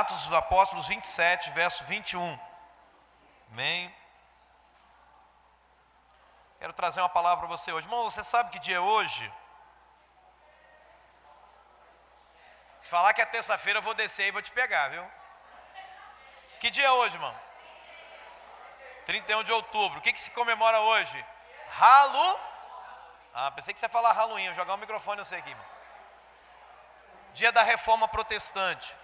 Atos dos Apóstolos 27, verso 21. Amém. Quero trazer uma palavra para você hoje. Irmão, você sabe que dia é hoje? Se falar que é terça-feira, eu vou descer e vou te pegar, viu? Que dia é hoje, irmão? 31 de outubro. O que se comemora hoje? Pensei que você ia falar Halloween. Eu vou jogar o microfone eu sei aqui, irmão. Dia da Reforma Protestante.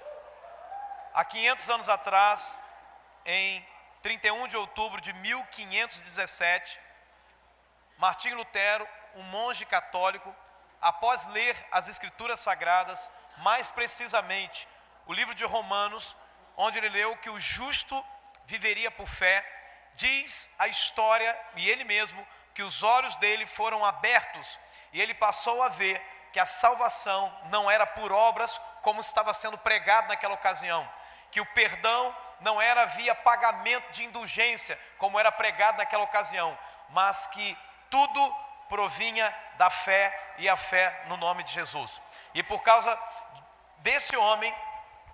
Há 500 anos atrás, em 31 de outubro de 1517, Martinho Lutero, um monge católico, após ler as Escrituras Sagradas, mais precisamente o livro de Romanos, onde ele leu que o justo viveria por fé, diz a história, e ele mesmo, que os olhos dele foram abertos, e ele passou a ver que a salvação não era por obras, como estava sendo pregado naquela ocasião, que o perdão não era via pagamento de indulgência, como era pregado naquela ocasião, mas que tudo provinha da fé e a fé no nome de Jesus. E por causa desse homem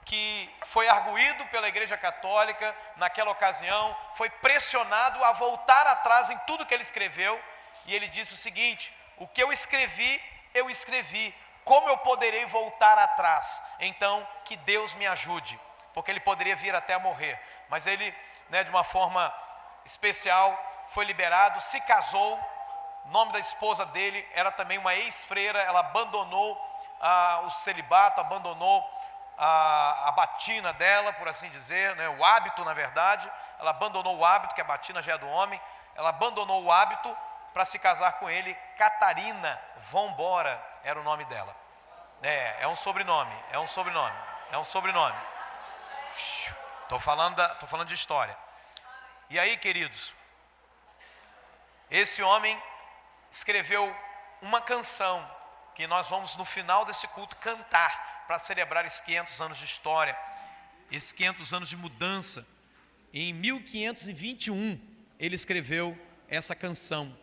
que foi arguído pela Igreja Católica naquela ocasião, foi pressionado a voltar atrás em tudo que ele escreveu, e ele disse o seguinte: o que eu escrevi, como eu poderei voltar atrás? Então que Deus me ajude, porque ele poderia vir até a morrer, mas ele, de uma forma especial, foi liberado, se casou. O nome da esposa dele era também uma ex-freira. Ela abandonou o celibato, abandonou a batina dela, por assim dizer, o hábito, na verdade. Ela abandonou o hábito, que a batina já é do homem. Ela abandonou o hábito para se casar com ele. Catarina Vambora era o nome dela. É um sobrenome. Estou falando de história. E aí, queridos, esse homem escreveu uma canção que nós vamos no final desse culto cantar para celebrar esses 500 anos de história, esses 500 anos de mudança. Em 1521 ele escreveu essa canção,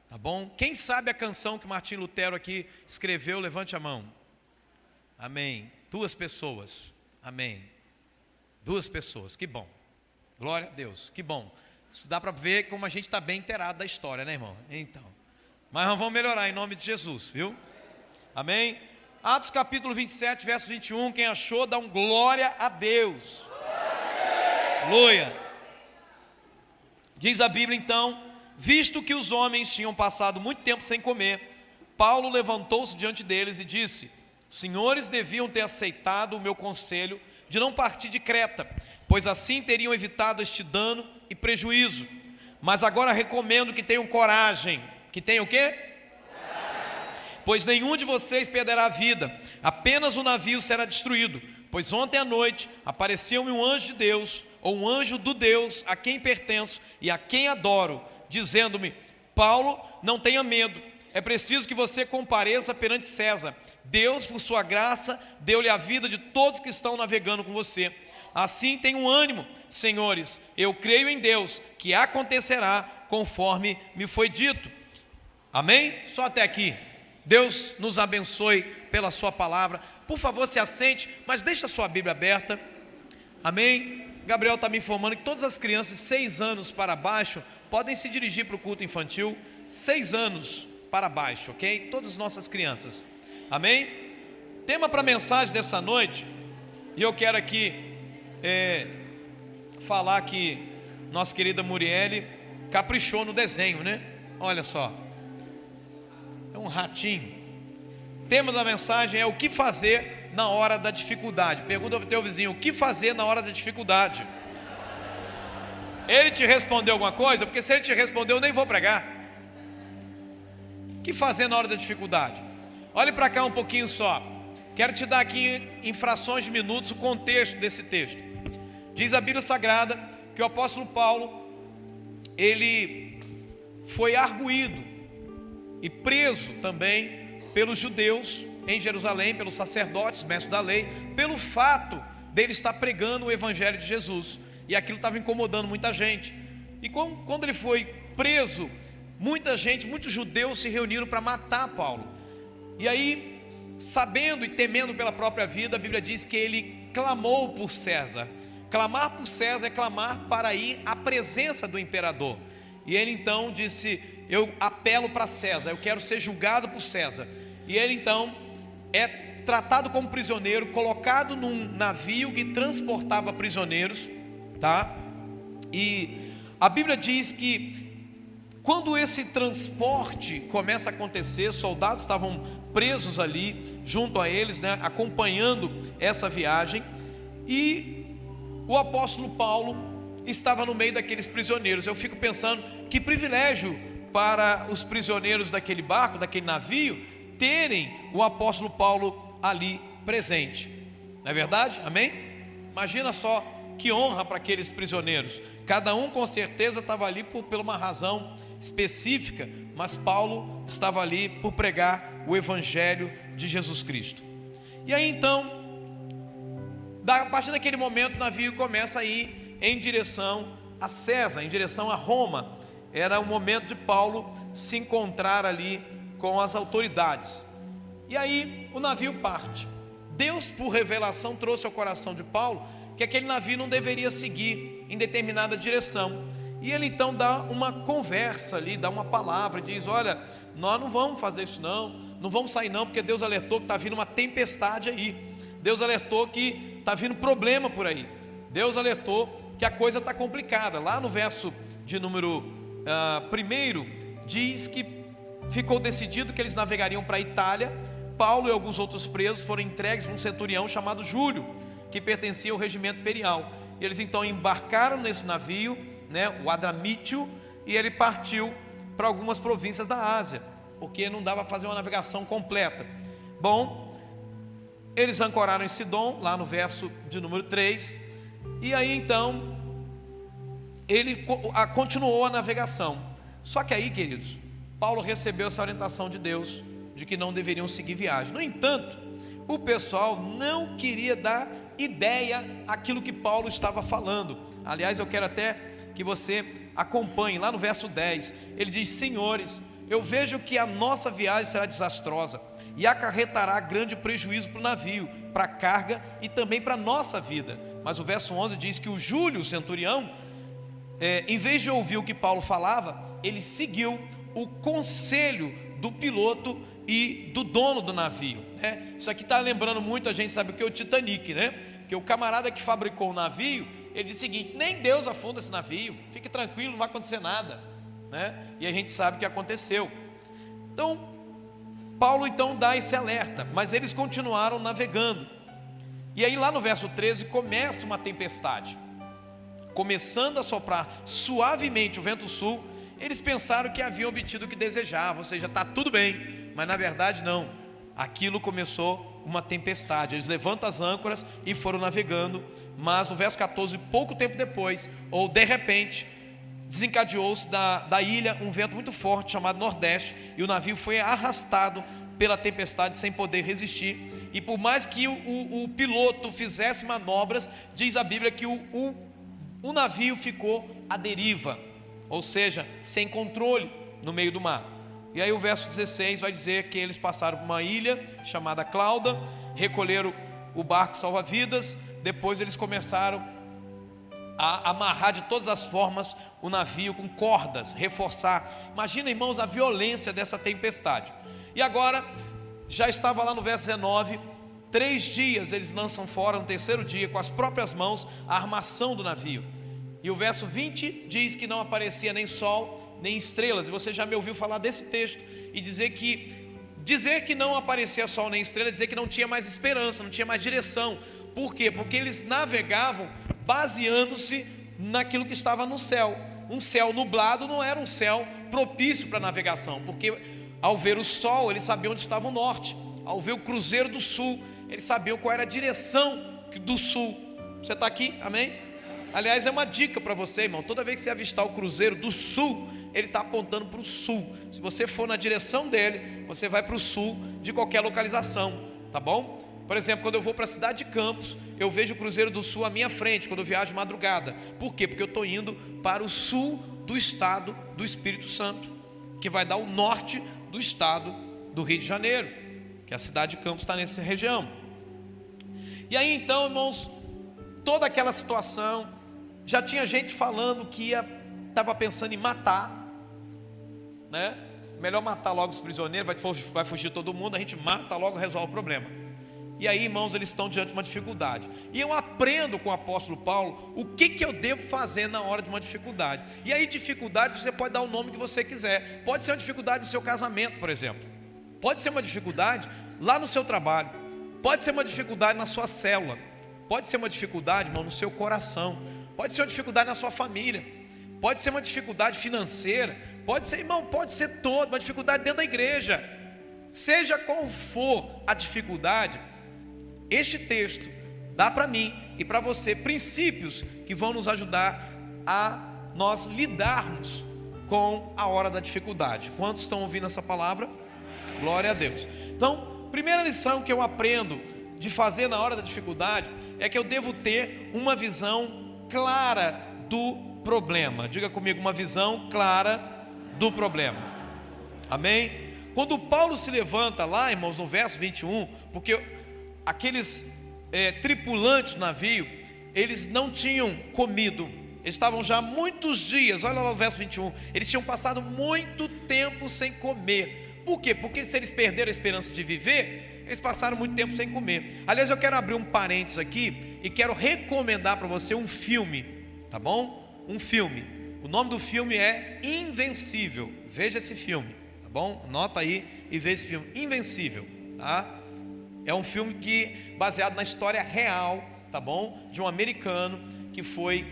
tá bom? Quem sabe a canção que Martinho Lutero aqui escreveu, levante a mão. Amém. 2 pessoas. Amém. 2 pessoas, que bom. Glória a Deus, que bom. Isso dá para ver como a gente está bem inteirado da história, né, irmão? Então, mas nós vamos melhorar em nome de Jesus, viu? Amém? Atos capítulo 27, verso 21, quem achou, dá um glória a Deus. Aleluia. Diz a Bíblia então: visto que os homens tinham passado muito tempo sem comer, Paulo levantou-se diante deles e disse: os senhores deviam ter aceitado o meu conselho de não partir de Creta, pois assim teriam evitado este dano e prejuízo. Mas agora recomendo que tenham coragem. Que tenham o quê? Pois nenhum de vocês perderá a vida, apenas o navio será destruído. Pois ontem à noite apareceu-me um anjo de Deus, ou um anjo do Deus a quem pertenço e a quem adoro, dizendo-me: Paulo, não tenha medo, é preciso que você compareça perante César. Deus, por sua graça, deu-lhe a vida de todos que estão navegando com você. Assim tenham ânimo, senhores, eu creio em Deus, que acontecerá conforme me foi dito. Amém? Só até aqui. Deus nos abençoe pela sua palavra. Por favor, se assente, mas deixa a sua Bíblia aberta. Amém? Gabriel está me informando que todas as crianças 6 anos para baixo podem se dirigir para o culto infantil. 6 anos para baixo, ok? Todas as nossas crianças. Amém? Tema para a mensagem dessa noite, e eu quero aqui falar que nossa querida Muriele caprichou no desenho, né? Olha só, é um ratinho. O tema da mensagem é: o que fazer na hora da dificuldade. Pergunta para o teu vizinho: o que fazer na hora da dificuldade? Ele te respondeu alguma coisa? Porque se ele te respondeu, eu nem vou pregar. O que fazer na hora da dificuldade? Olhe para cá um pouquinho só. Quero te dar aqui, em frações de minutos, o contexto desse texto. Diz a Bíblia Sagrada que o apóstolo Paulo, ele foi arguído e preso também pelos judeus em Jerusalém, pelos sacerdotes, mestres da lei, pelo fato dele estar pregando o evangelho de Jesus. E aquilo estava incomodando muita gente. E quando ele foi preso, muita gente, muitos judeus se reuniram para matar Paulo. E aí sabendo e temendo pela própria vida, a Bíblia diz que ele clamou por César. Clamar por César é clamar para ir à presença do imperador. E ele então disse: eu apelo para César, eu quero ser julgado por César. E ele então é tratado como prisioneiro, colocado num navio que transportava prisioneiros, tá? E a Bíblia diz que quando esse transporte começa a acontecer, soldados estavam presos ali junto a eles, né, acompanhando essa viagem, e o apóstolo Paulo estava no meio daqueles prisioneiros. Eu fico pensando, que privilégio para os prisioneiros daquele barco, daquele navio, terem o apóstolo Paulo ali presente. Não é verdade? Amém? Imagina só que honra para aqueles prisioneiros. Cada um com certeza estava ali por uma razão específica, mas Paulo estava ali por pregar o evangelho de Jesus Cristo. E aí então, a partir daquele momento, o navio começa a ir em direção a César, em direção a Roma. Era o momento de Paulo se encontrar ali com as autoridades. E aí o navio parte. Deus, por revelação, trouxe ao coração de Paulo que aquele navio não deveria seguir em determinada direção. E ele então dá uma conversa ali, dá uma palavra, diz: olha, nós não vamos fazer isso não vamos sair não, porque Deus alertou que está vindo uma tempestade aí. Deus alertou que está vindo problema por aí. Deus alertou que a coisa está complicada. Lá no verso de número 1, diz que ficou decidido que eles navegariam para a Itália. Paulo e alguns outros presos foram entregues para um centurião chamado Júlio, que pertencia ao regimento imperial. E eles então embarcaram nesse navio, né, o Adramítio, e ele partiu para algumas províncias da Ásia, porque não dava para fazer uma navegação completa. Bom, eles ancoraram em Sidom, lá no verso de número 3, e aí então ele continuou a navegação. Só que aí, queridos, Paulo recebeu essa orientação de Deus, de que não deveriam seguir viagem. No entanto, o pessoal não queria dar ideia àquilo que Paulo estava falando. Aliás, eu quero até que você acompanhe, lá no verso 10, ele diz: senhores, eu vejo que a nossa viagem será desastrosa e acarretará grande prejuízo para o navio, para a carga e também para a nossa vida. Mas o verso 11 diz que o Júlio, o centurião, em vez de ouvir o que Paulo falava, ele seguiu o conselho do piloto e do dono do navio, né? Isso aqui está lembrando muito, a gente sabe o que é o Titanic, né? Porque o camarada que fabricou o navio, ele disse o seguinte: nem Deus afunda esse navio, fique tranquilo, não vai acontecer nada, né? E a gente sabe o que aconteceu. Então, Paulo então dá esse alerta, mas eles continuaram navegando. E aí lá no verso 13 começa uma tempestade, começando a soprar suavemente o vento sul. Eles pensaram que haviam obtido o que desejavam, ou seja, está tudo bem, mas na verdade não. Aquilo começou uma tempestade. Eles levantam as âncoras e foram navegando, mas no verso 14, pouco tempo depois, ou de repente, desencadeou-se da ilha um vento muito forte chamado Nordeste, e o navio foi arrastado pela tempestade sem poder resistir. E por mais que o piloto fizesse manobras, diz a Bíblia que o navio ficou à deriva, ou seja, sem controle no meio do mar. E aí o verso 16 vai dizer que eles passaram por uma ilha chamada Clauda, recolheram o barco salva-vidas. Depois eles começaram a amarrar de todas as formas o navio com cordas, reforçar. Imagina, irmãos, a violência dessa tempestade. E agora, já estava lá no verso 19, 3 dias eles lançam fora, no terceiro dia, com as próprias mãos, a armação do navio. E o verso 20 diz que não aparecia nem sol, nem estrelas. E você já me ouviu falar desse texto e dizer que não aparecia sol nem estrelas, dizer que não tinha mais esperança, não tinha mais direção. Por quê? Porque eles navegavam baseando-se naquilo que estava no céu. Um céu nublado não era um céu propício para navegação, porque ao ver o sol, eles sabiam onde estava o norte. Ao ver o cruzeiro do sul, eles sabiam qual era a direção do sul. Você está aqui? Amém? Aliás, é uma dica para você, irmão. Toda vez que você avistar o cruzeiro do sul, ele está apontando para o sul. Se você for na direção dele, você vai para o sul de qualquer localização, tá bom? Por exemplo, quando eu vou para a cidade de Campos, eu vejo o cruzeiro do sul à minha frente, quando eu viajo de madrugada. Por quê? Porque eu estou indo para o sul do estado do Espírito Santo, que vai dar o norte do estado do Rio de Janeiro. que a cidade de Campos está nessa região. E aí então, irmãos, toda aquela situação, já tinha gente falando que estava pensando em matar, né? Melhor matar logo os prisioneiros, vai fugir todo mundo, a gente mata logo, resolve o problema. E aí, irmãos, eles estão diante de uma dificuldade. E eu aprendo com o apóstolo Paulo o que eu devo fazer na hora de uma dificuldade. E aí, dificuldade, você pode dar o nome que você quiser. Pode ser uma dificuldade no seu casamento, por exemplo. Pode ser uma dificuldade lá no seu trabalho. Pode ser uma dificuldade na sua célula. Pode ser uma dificuldade, irmão, no seu coração. Pode ser uma dificuldade na sua família. Pode ser uma dificuldade financeira. Pode ser, irmão, pode ser toda uma dificuldade dentro da igreja. Seja qual for a dificuldade, este texto dá para mim e para você princípios que vão nos ajudar a nós lidarmos com a hora da dificuldade. Quantos estão ouvindo essa palavra? Glória a Deus. Então, primeira lição que eu aprendo de fazer na hora da dificuldade é que eu devo ter uma visão clara do problema. Diga comigo, uma visão clara do problema. Amém? Quando Paulo se levanta lá, irmãos, no verso 21, porque aqueles tripulantes do navio, eles não tinham comido, eles estavam já há muitos dias, olha lá no verso 21, eles tinham passado muito tempo sem comer. Por quê? Porque se eles perderam a esperança de viver, eles passaram muito tempo sem comer. Aliás, eu quero abrir um parênteses aqui e quero recomendar para você um filme, tá bom? Um filme, o nome do filme é Invencível. Veja esse filme, tá bom? Anota aí e veja esse filme, Invencível, tá? É um filme baseado na história real, tá bom? De um americano que foi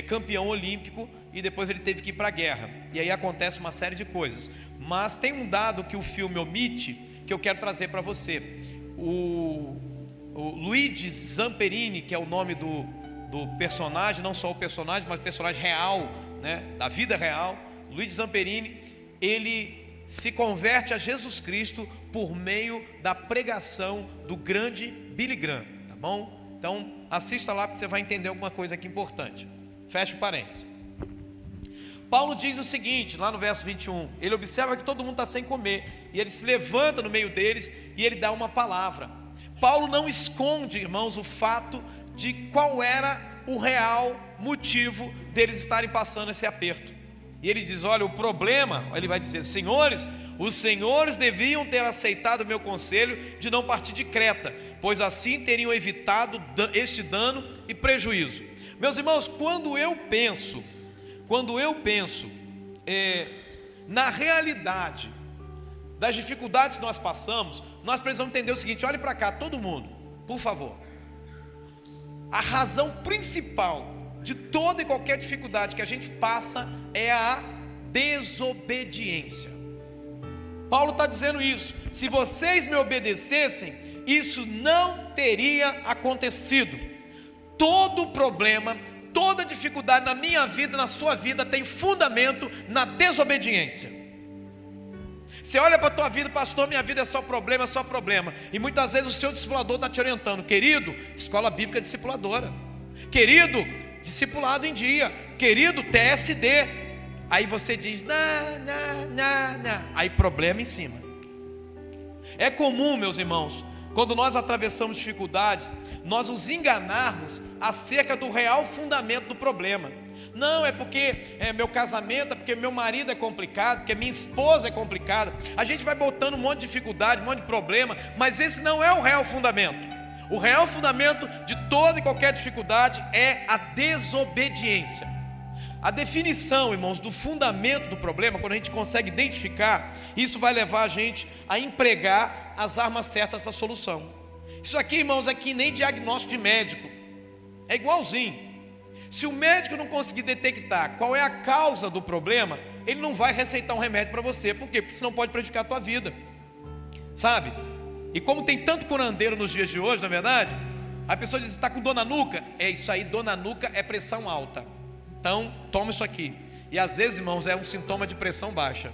campeão olímpico e depois ele teve que ir para a guerra. E aí acontece uma série de coisas. Mas tem um dado que o filme omite que eu quero trazer para você. O Luigi Zamperini, que é o nome do personagem, não só o personagem, mas o personagem real, né, da vida real, Luigi Zamperini, ele se converte a Jesus Cristo por meio da pregação do grande Billy Graham, tá bom? Então assista lá porque você vai entender alguma coisa aqui importante. Fecha o parênteses. Paulo diz o seguinte, lá no verso 21, ele observa que todo mundo está sem comer, e ele se levanta no meio deles, e ele dá uma palavra. Paulo não esconde, irmãos, o fato de qual era o real motivo deles estarem passando esse aperto. E ele diz, olha, o problema, ele vai dizer, senhores, os senhores deviam ter aceitado o meu conselho de não partir de Creta, pois assim teriam evitado este dano e prejuízo. Meus irmãos, quando eu penso na realidade das dificuldades que nós passamos, nós precisamos entender o seguinte, olhe para cá, todo mundo, por favor. A razão principal de toda e qualquer dificuldade que a gente passa é a desobediência. Paulo está dizendo isso, se vocês me obedecessem, isso não teria acontecido. Todo problema, toda dificuldade na minha vida, na sua vida, tem fundamento na desobediência. Você olha para a tua vida, pastor, minha vida é só problema, e muitas vezes o seu discipulador está te orientando, querido, escola bíblica discipuladora, querido, discipulado em dia, querido, TSD, aí você diz, não, aí problema em cima. É comum, meus irmãos, quando nós atravessamos dificuldades, nós nos enganarmos acerca do real fundamento do problema. Não, é porque meu casamento, é porque meu marido é complicado, porque minha esposa é complicada. A gente vai botando um monte de dificuldade, um monte de problema, mas esse não é o real fundamento. O real fundamento de toda e qualquer dificuldade é a desobediência. A definição, irmãos, do fundamento do problema, quando a gente consegue identificar, isso vai levar a gente a empregar as armas certas para a solução. Isso aqui, irmãos, é que nem diagnóstico de médico, é igualzinho. Se o médico não conseguir detectar qual é a causa do problema, ele não vai receitar um remédio para você. Por quê? Porque senão pode prejudicar a tua vida, sabe? E como tem tanto curandeiro nos dias de hoje, na verdade, a pessoa diz, está com dor na nuca? É isso aí, dor na nuca é pressão alta. Então, toma isso aqui. E às vezes, irmãos, é um sintoma de pressão baixa.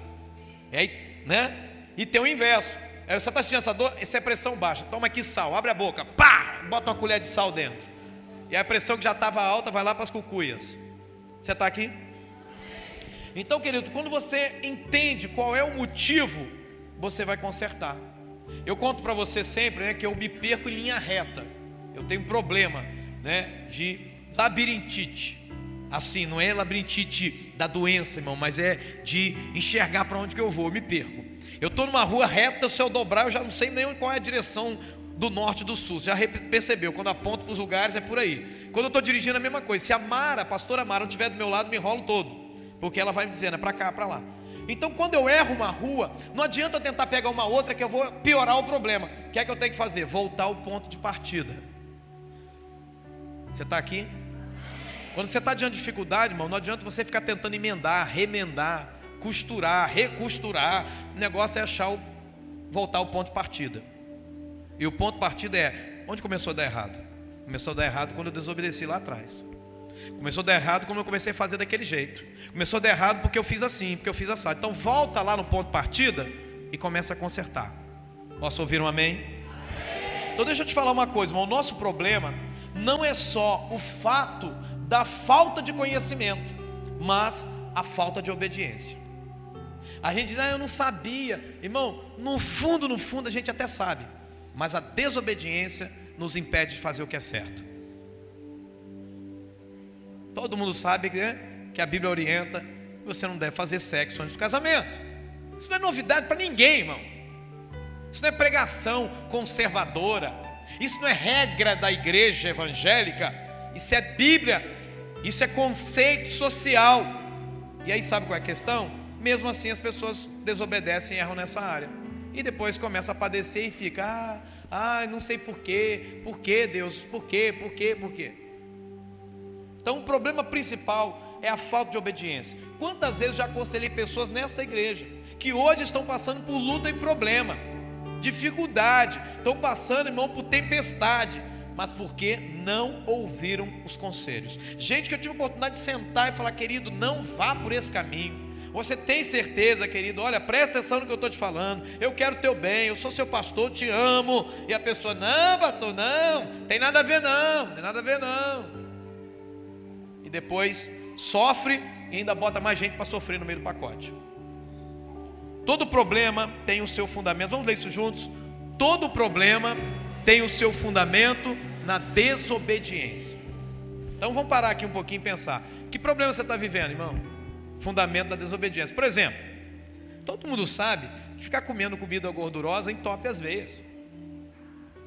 Né? E tem o inverso. Você está sentindo essa dor? Isso é pressão baixa. Toma aqui sal, abre a boca, pá, bota uma colher de sal dentro. E a pressão que já estava alta vai lá para as cucuias. Você está aqui? Então, querido, quando você entende qual é o motivo, você vai consertar. Eu conto para você sempre, né, que eu me perco em linha reta. Eu tenho problema, né, de labirintite. Assim, não é labirintite da doença, irmão, mas é de enxergar para onde que eu vou, eu me perco. Eu estou numa rua reta, se eu dobrar, eu já não sei nem qual é a direção do norte e do sul. Você já percebeu, quando aponto para os lugares é por aí. Quando eu estou dirigindo a mesma coisa. Se a pastora Mara não estiver do meu lado, me enrolo todo, porque ela vai me dizendo, é para cá, para lá. Então quando eu erro uma rua, não adianta eu tentar pegar uma outra que eu vou piorar o problema. O que é que eu tenho que fazer? Voltar ao ponto de partida. Você está aqui? Quando você está diante de dificuldade, irmão, não adianta você ficar tentando emendar, remendar, costurar, recosturar. O negócio é voltar ao ponto de partida. E o ponto de partida é, onde começou a dar errado? Começou a dar errado quando eu desobedeci lá atrás. Começou a dar errado quando eu comecei a fazer daquele jeito. Começou a dar errado porque eu fiz assim, porque eu fiz assado. Então volta lá no ponto de partida e começa a consertar. Posso ouvir um amém? Amém. Então deixa eu te falar uma coisa, irmão. O nosso problema não é só o fato da falta de conhecimento, mas a falta de obediência. A gente diz, eu não sabia. Irmão, no fundo a gente até sabe, mas a desobediência nos impede de fazer o que é certo. Todo mundo sabe, né, que a Bíblia orienta que você não deve fazer sexo antes do casamento. Isso não é novidade para ninguém, irmão. Isso não é pregação conservadora. Isso não é regra da igreja evangélica. Isso é Bíblia. Isso é conceito social. E aí sabe qual é a questão? Mesmo assim as pessoas desobedecem e erram nessa área. E depois começa a padecer e fica, não sei por quê, Deus, por quê? Então o problema principal é a falta de obediência. Quantas vezes já aconselhei pessoas nessa igreja, que hoje estão passando por luta e problema, dificuldade, estão passando, irmão, por tempestade, mas porque não ouviram os conselhos. Gente que eu tive a oportunidade de sentar e falar, querido, não vá por esse caminho. Você tem certeza, querido? Olha, presta atenção no que eu estou te falando. Eu quero o teu bem, eu sou seu pastor, te amo. E a pessoa, não, pastor, não, tem nada a ver não. E depois sofre e ainda bota mais gente para sofrer no meio do pacote. Todo problema tem o seu fundamento. Vamos ler isso juntos? Todo problema tem o seu fundamento na desobediência. Então vamos parar aqui um pouquinho e pensar. Que problema você está vivendo, irmão? Fundamento da desobediência. Por exemplo, todo mundo sabe que ficar comendo comida gordurosa entope as veias.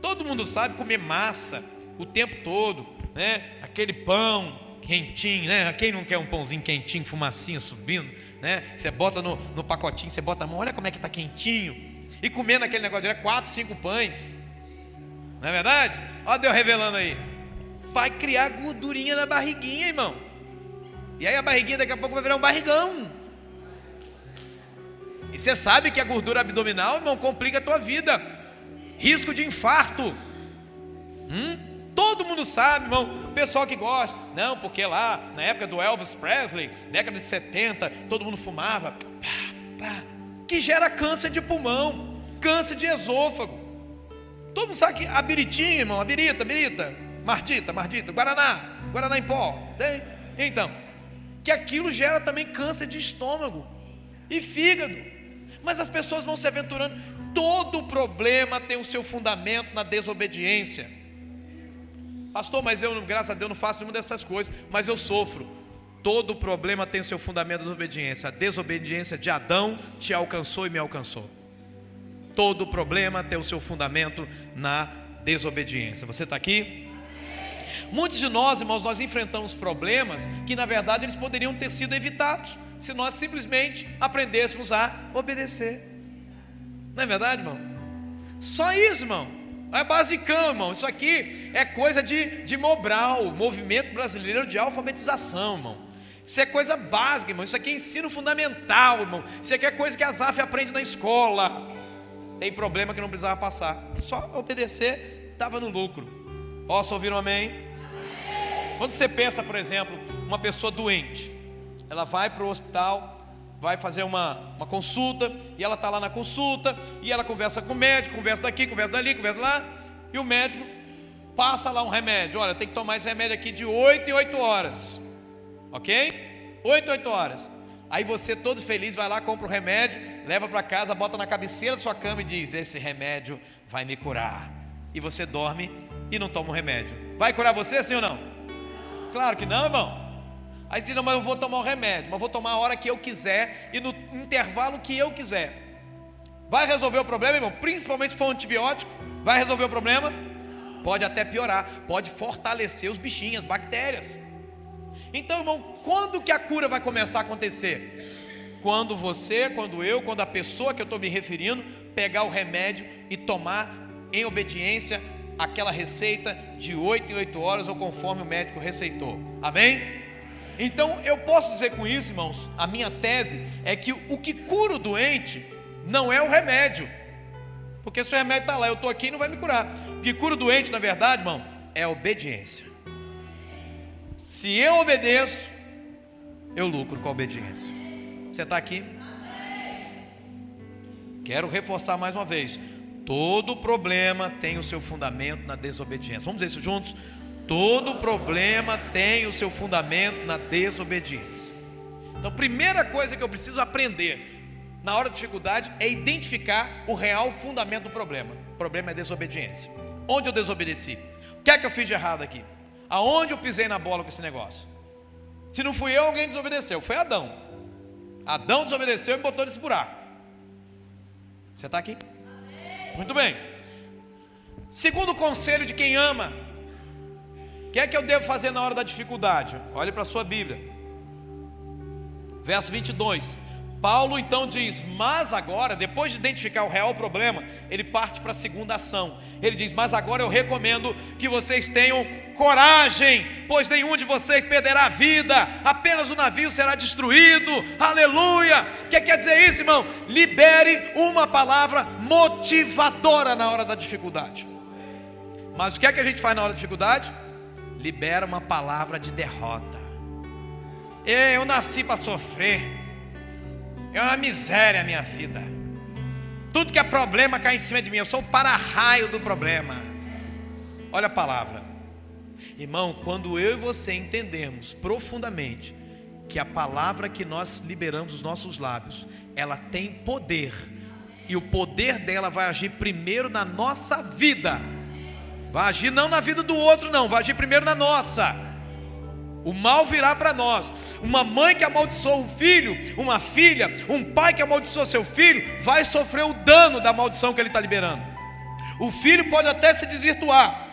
Todo mundo sabe comer massa o tempo todo, né? Aquele pão quentinho, né? Quem não quer um pãozinho quentinho, fumacinha subindo, né? Você bota no pacotinho, você bota a mão, olha como é que está quentinho. E comendo aquele negócio de 4, 5 pães. Não é verdade? Olha Deus revelando aí. Vai criar gordurinha na barriguinha, irmão. E aí a barriguinha daqui a pouco vai virar um barrigão. E você sabe que a gordura abdominal, irmão, complica a tua vida. Risco de infarto. Todo mundo sabe, irmão. O pessoal que gosta. Não, porque lá, na época do Elvis Presley, década de 70, todo mundo fumava. Que gera câncer de pulmão, câncer de esôfago. Todo mundo sabe que a biritinha, irmão, a birita, mardita, guaraná em pó. Então, que aquilo gera também câncer de estômago e fígado. Mas as pessoas vão se aventurando. Todo problema tem o seu fundamento na desobediência. Pastor, mas eu, graças a Deus, não faço nenhuma dessas coisas, mas eu sofro. Todo problema tem o seu fundamento na desobediência. A desobediência de Adão te alcançou e me alcançou. Todo problema tem o seu fundamento na desobediência. Você está aqui? Muitos de nós, irmãos, nós enfrentamos problemas que na verdade eles poderiam ter sido evitados se nós simplesmente aprendêssemos a obedecer. Não é verdade, irmão? Só isso, irmão. É basicão, irmão. Isso aqui é coisa de Mobral, Movimento Brasileiro de Alfabetização, irmão. Isso é coisa básica, irmão. Isso aqui é ensino fundamental, irmão. Isso aqui é coisa que a Zaf aprende na escola. Tem problema que não precisava passar. Só obedecer, estava no lucro. Posso ouvir um amém? Amém? Quando você pensa, por exemplo, uma pessoa doente, ela vai para o hospital, vai fazer uma consulta, e ela está lá na consulta, e ela conversa com o médico, conversa daqui, conversa dali, conversa lá, e o médico passa lá um remédio. Olha, tem que tomar esse remédio aqui de 8 em 8 horas. Ok? 8 em 8 horas. Aí você todo feliz vai lá, compra o remédio, leva para casa, bota na cabeceira da sua cama e diz: esse remédio vai me curar. E você dorme e não toma o remédio. Vai curar você, sim ou não? Claro que não, irmão. Aí você diz: não, mas eu vou tomar o remédio, mas vou tomar a hora que eu quiser e no intervalo que eu quiser. Vai resolver o problema, irmão? Principalmente se for um antibiótico, vai resolver o problema? Pode até piorar, pode fortalecer os bichinhos, as bactérias. Então, irmão, quando que a cura vai começar a acontecer? Quando você, quando eu, quando a pessoa que eu estou me referindo pegar o remédio e tomar em obediência aquela receita de 8 em 8 horas ou conforme o médico receitou. Amém? Então eu posso dizer com isso, irmãos, a minha tese é que o que cura o doente não é o remédio, porque se o remédio está lá, eu estou aqui e não vai me curar. O que cura o doente, na verdade, irmão, é a obediência. Se eu obedeço, eu lucro com a obediência. Você está aqui? Quero reforçar mais uma vez: todo problema tem o seu fundamento na desobediência. Vamos dizer isso juntos? Todo problema tem o seu fundamento na desobediência. Então, a primeira coisa que eu preciso aprender na hora da dificuldade é identificar o real fundamento do problema. O problema é desobediência. Onde eu desobedeci? O que é que eu fiz de errado aqui? Aonde eu pisei na bola com esse negócio? Se não fui eu, alguém desobedeceu. Foi Adão. Adão desobedeceu e me botou nesse buraco. Você está aqui? Muito bem. Segundo conselho de quem ama: o que é que eu devo fazer na hora da dificuldade? Olhe para a sua Bíblia. Verso 22. Paulo então diz: mas agora, depois de identificar o real problema, ele parte para a segunda ação. Ele diz: mas agora eu recomendo que vocês tenham coragem, pois nenhum de vocês perderá a vida, apenas o navio será destruído. Aleluia! O que quer dizer isso, irmão? Libere uma palavra motivadora na hora da dificuldade. Mas o que é que a gente faz na hora da dificuldade? Libera uma palavra de derrota. Eu nasci para sofrer. É uma miséria a minha vida. Tudo que é problema cai em cima de mim. Eu sou o para-raio do problema. Olha a palavra. Irmão, quando eu e você entendermos profundamente que a palavra que nós liberamos dos nossos lábios, ela tem poder, e o poder dela vai agir primeiro na nossa vida. Vai agir não na vida do outro, não. Vai agir primeiro na nossa. O mal virá para nós. Uma mãe que amaldiçoa um filho, uma filha, um pai que amaldiçoa seu filho, vai sofrer o dano da maldição que ele está liberando. O filho pode até se desvirtuar,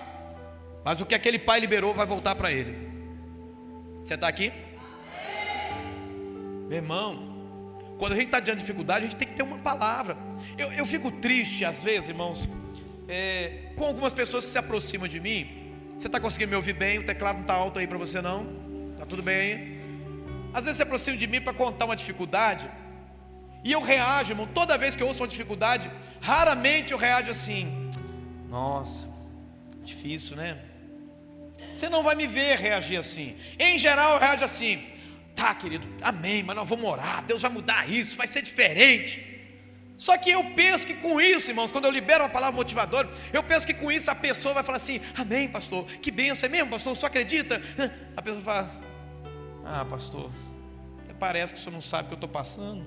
mas o que aquele pai liberou vai voltar para ele. Você está aqui? Meu irmão, quando a gente está diante de dificuldade, a gente tem que ter uma palavra. Eu fico triste às vezes, irmãos, com algumas pessoas que se aproximam de mim. Você está conseguindo me ouvir bem? O teclado não está alto aí para você não? Está tudo bem aí? Às vezes se aproxima de mim para contar uma dificuldade, e eu reajo, irmão. Toda vez que eu ouço uma dificuldade, raramente eu reajo assim: nossa, difícil, né? Você não vai me ver reagir assim. Em geral eu reajo assim: tá, querido, amém, mas nós vamos orar, Deus vai mudar isso, vai ser diferente. Só que eu penso que com isso, irmãos, quando eu libero uma palavra motivadora, eu penso que com isso a pessoa vai falar assim: amém, pastor, que bênção, é mesmo, pastor, o senhor acredita? A pessoa fala: ah, pastor, parece que o senhor não sabe o que eu estou passando.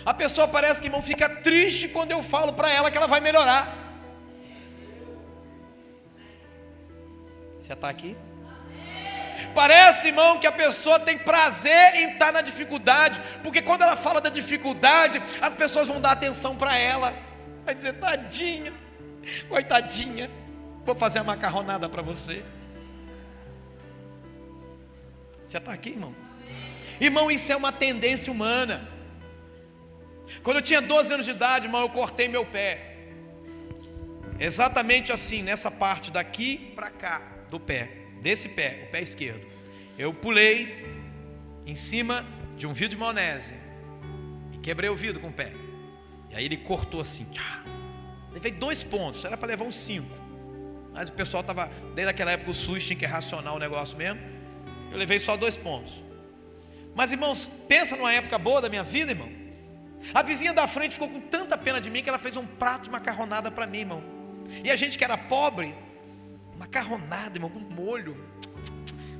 A pessoa parece que, irmão, fica triste quando eu falo para ela que ela vai melhorar. Você está aqui? Parece, irmão, que a pessoa tem prazer em estar na dificuldade, porque quando ela fala da dificuldade, as pessoas vão dar atenção para ela. Vai dizer: tadinha, coitadinha, vou fazer uma macarronada para você. Você está aqui, irmão? Irmão, isso é uma tendência humana. Quando eu tinha 12 anos de idade, irmão, eu cortei meu pé. Exatamente assim, nessa parte daqui para cá do pé, desse pé, o pé esquerdo. Eu pulei em cima de um vidro de maionese e quebrei o vidro com o pé. E aí ele cortou assim. Levei 2 pontos, era para levar uns 5. Mas o pessoal estava, desde aquela época o SUS tinha que racionar o negócio mesmo. Eu levei só 2 pontos. Mas, irmãos, pensa numa época boa da minha vida, irmão. A vizinha da frente ficou com tanta pena de mim que ela fez um prato de macarronada para mim, irmão. E a gente que era pobre, macarronada, irmão, com molho.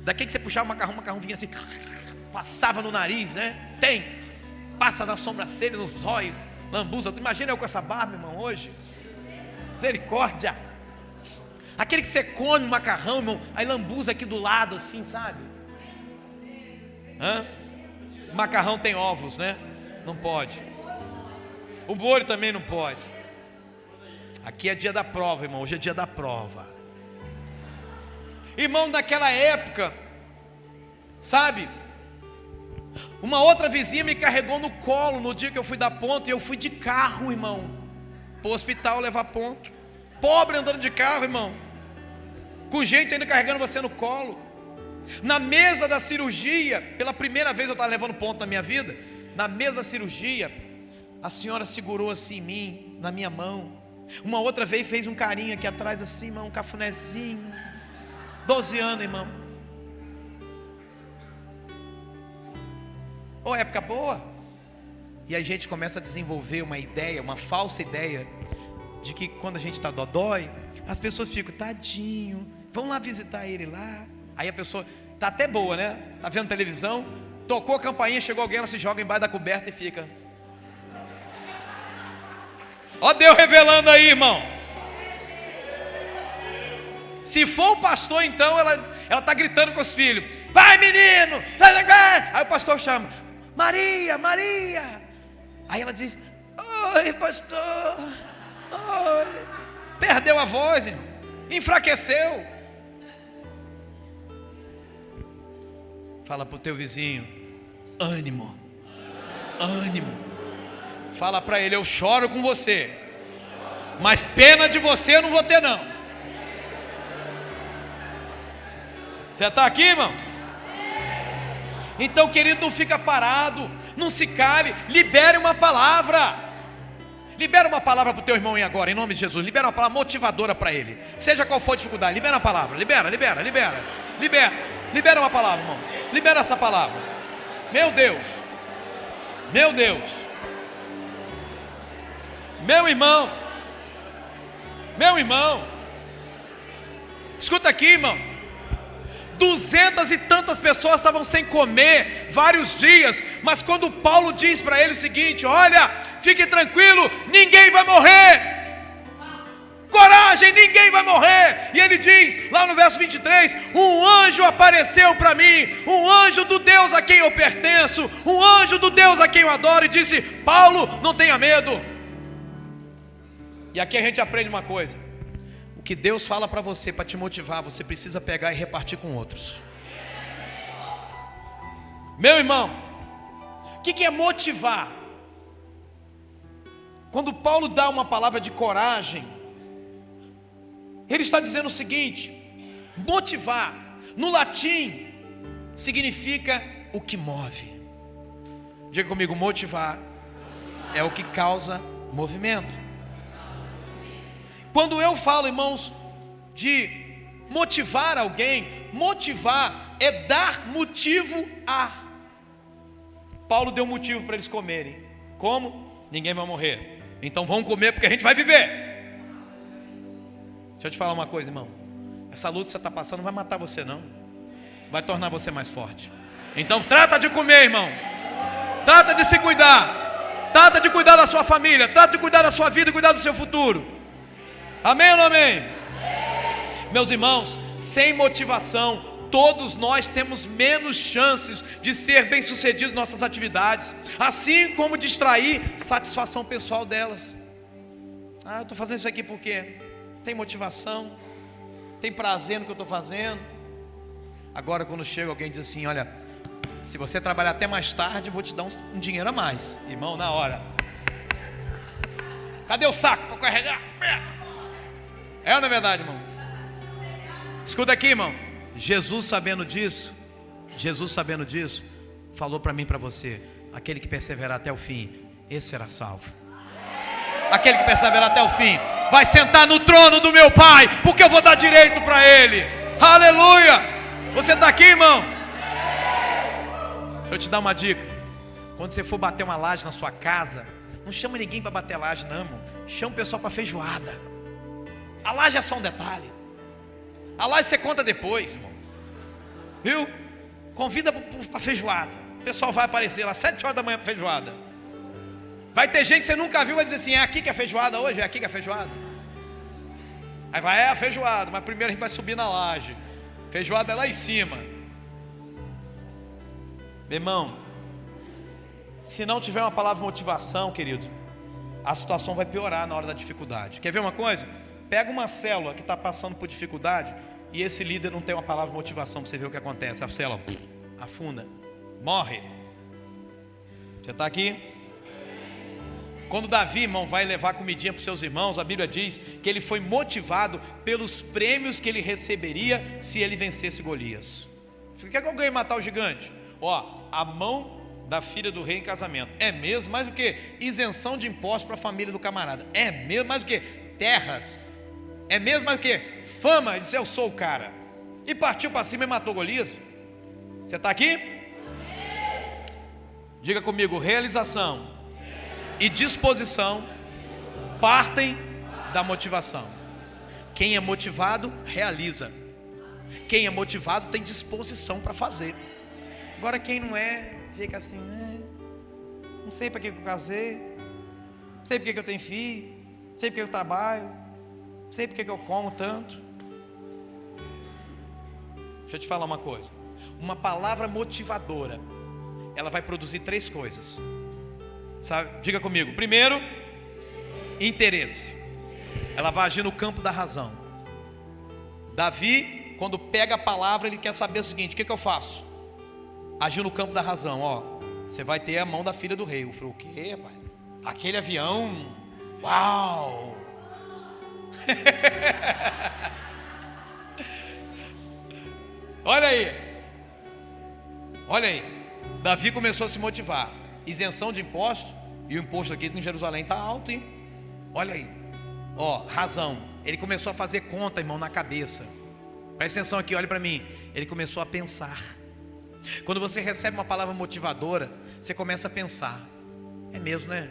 Daqui que você puxava o macarrão vinha assim. passava no nariz, né? Tem. Passa na sobrancelha, nos olhos, lambuza. Tu imagina eu com essa barba, irmão, hoje? Misericórdia. Aquele que você come macarrão, irmão, aí lambuza aqui do lado assim, sabe? Macarrão tem ovos, né? Não pode. O molho também não pode. Aqui é dia da prova, irmão. Hoje é dia da prova. Irmão, naquela época, sabe? Uma outra vizinha me carregou no colo no dia que eu fui dar ponto. E eu fui de carro, irmão, para o hospital levar ponto. Pobre andando de carro, irmão, com gente ainda carregando você no colo. Na mesa da cirurgia, pela primeira vez eu estava levando ponto na minha vida. Na mesa da cirurgia, a senhora segurou assim em mim, na minha mão. Uma outra vez fez um carinho aqui atrás assim, irmão, um cafunézinho. 12 anos, irmão. Época boa. E a gente começa a desenvolver uma ideia, uma falsa ideia, de que quando a gente está dodói, as pessoas ficam, tadinho, vamos lá visitar ele lá. Aí a pessoa está até boa, né? Está vendo televisão, tocou a campainha, chegou alguém, ela se joga embaixo da coberta e fica. Ó Deus revelando aí, irmão. Se for o pastor, então ela está gritando com os filhos, vai menino, aí o pastor chama, Maria, Maria. Aí ela diz, oi pastor, oi. Perdeu a voz, irmão. Enfraqueceu. Fala para o teu vizinho, ânimo, ânimo. Fala para ele, eu choro com você, mas pena de você eu não vou ter não. Você está aqui, irmão? Então, querido, não fica parado, não se cale, libere uma palavra. Libera uma palavra para o teu irmão aí agora, em nome de Jesus. Libera uma palavra motivadora para ele. Seja qual for a dificuldade, libera uma palavra. Libera uma palavra, irmão. Libera essa palavra. Meu Deus. Meu Deus. Meu irmão. Meu irmão. Escuta aqui, irmão. 200 e tantas pessoas estavam sem comer vários dias, mas quando Paulo diz para ele o seguinte, olha, fique tranquilo, ninguém vai morrer, coragem, ninguém vai morrer. E ele diz lá no verso 23, um anjo apareceu para mim, um anjo do Deus a quem eu pertenço, um anjo do Deus a quem eu adoro, e disse, Paulo, não tenha medo. E aqui a gente aprende uma coisa, o que Deus fala para você, para te motivar, você precisa pegar e repartir com outros. Meu irmão, o que é motivar? Quando Paulo dá uma palavra de coragem, ele está dizendo o seguinte, motivar, no latim, significa o que move. Diga comigo, motivar é o que causa movimento. Quando eu falo, irmãos, de motivar alguém, motivar é dar motivo a. Paulo deu motivo para eles comerem. Como? Ninguém vai morrer. Então vamos comer porque a gente vai viver. Deixa eu te falar uma coisa, irmão. Essa luta que você está passando não vai matar você não. Vai tornar você mais forte. Então trata de comer, irmão. Trata de se cuidar. Trata de cuidar da sua família. Trata de cuidar da sua vida e cuidar do seu futuro. Amém ou não amém? Meus irmãos, sem motivação, todos nós temos menos chances de ser bem-sucedidos em nossas atividades, assim como de extrair satisfação pessoal delas. Eu estou fazendo isso aqui porque tem motivação, tem prazer no que eu estou fazendo. Agora quando chega alguém e diz assim, olha, se você trabalhar até mais tarde, eu vou te dar um dinheiro a mais. Irmão, na hora. Cadê o saco para carregar? É ou não é verdade, irmão? Escuta aqui, irmão. Jesus sabendo disso, falou para mim e para você, aquele que perseverar até o fim, esse será salvo. Aquele que perseverar até o fim, vai sentar no trono do meu Pai, porque eu vou dar direito para ele. Aleluia! Você está aqui, irmão? Deixa eu te dar uma dica. Quando você for bater uma laje na sua casa, não chama ninguém para bater laje não, irmão. Chama o pessoal para feijoada. A laje é só um detalhe. A laje você conta depois, irmão. Viu? Convida para feijoada. O pessoal vai aparecer lá 7 horas da manhã para feijoada. Vai ter gente que você nunca viu, vai dizer assim: é aqui que é feijoada hoje? É aqui que é feijoada? Aí vai, é a feijoada, mas primeiro a gente vai subir na laje. Feijoada é lá em cima. Meu irmão, se não tiver uma palavra de motivação, querido, a situação vai piorar na hora da dificuldade. Quer ver uma coisa? Pega uma célula que está passando por dificuldade e esse líder não tem uma palavra de motivação para você ver o que acontece. A célula afunda, morre. Você está aqui? Quando Davi, irmão, vai levar comidinha para os seus irmãos, a Bíblia diz que ele foi motivado pelos prêmios que ele receberia se ele vencesse Golias. Quer que eu ganhe matar o gigante? Ó, a mão da filha do rei em casamento. É mesmo? Mais o que? Isenção de impostos para a família do camarada. É mesmo? Mais o que? Terras. É mesmo? Mais o que? Fama. Ele disse: eu sou o cara. E partiu para cima e matou Golias. Você está aqui? Diga comigo: realização e disposição partem da motivação. Quem é motivado, realiza. Quem é motivado tem disposição para fazer. Agora quem não é, fica assim: não sei para que eu casei, não sei para que eu tenho filho, não sei para que eu trabalho, não sei para que eu como tanto. Deixa eu te falar uma coisa. Uma palavra motivadora, ela vai produzir 3 coisas. Sabe? Diga comigo. Primeiro, interesse. Ela vai agir no campo da razão. Davi, quando pega a palavra, ele quer saber o seguinte: o que eu faço? Agir no campo da razão. Ó, você vai ter a mão da filha do rei. Eu falei: o quê, pai? Aquele avião? Uau! Olha aí. Olha aí. Davi começou a se motivar. Isenção de impostos. E o imposto aqui em Jerusalém está alto, hein? Olha aí. Ó, razão. Ele começou a fazer conta, irmão, na cabeça. Presta atenção aqui, olha para mim. Ele começou a pensar. Quando você recebe uma palavra motivadora, você começa a pensar: é mesmo, né?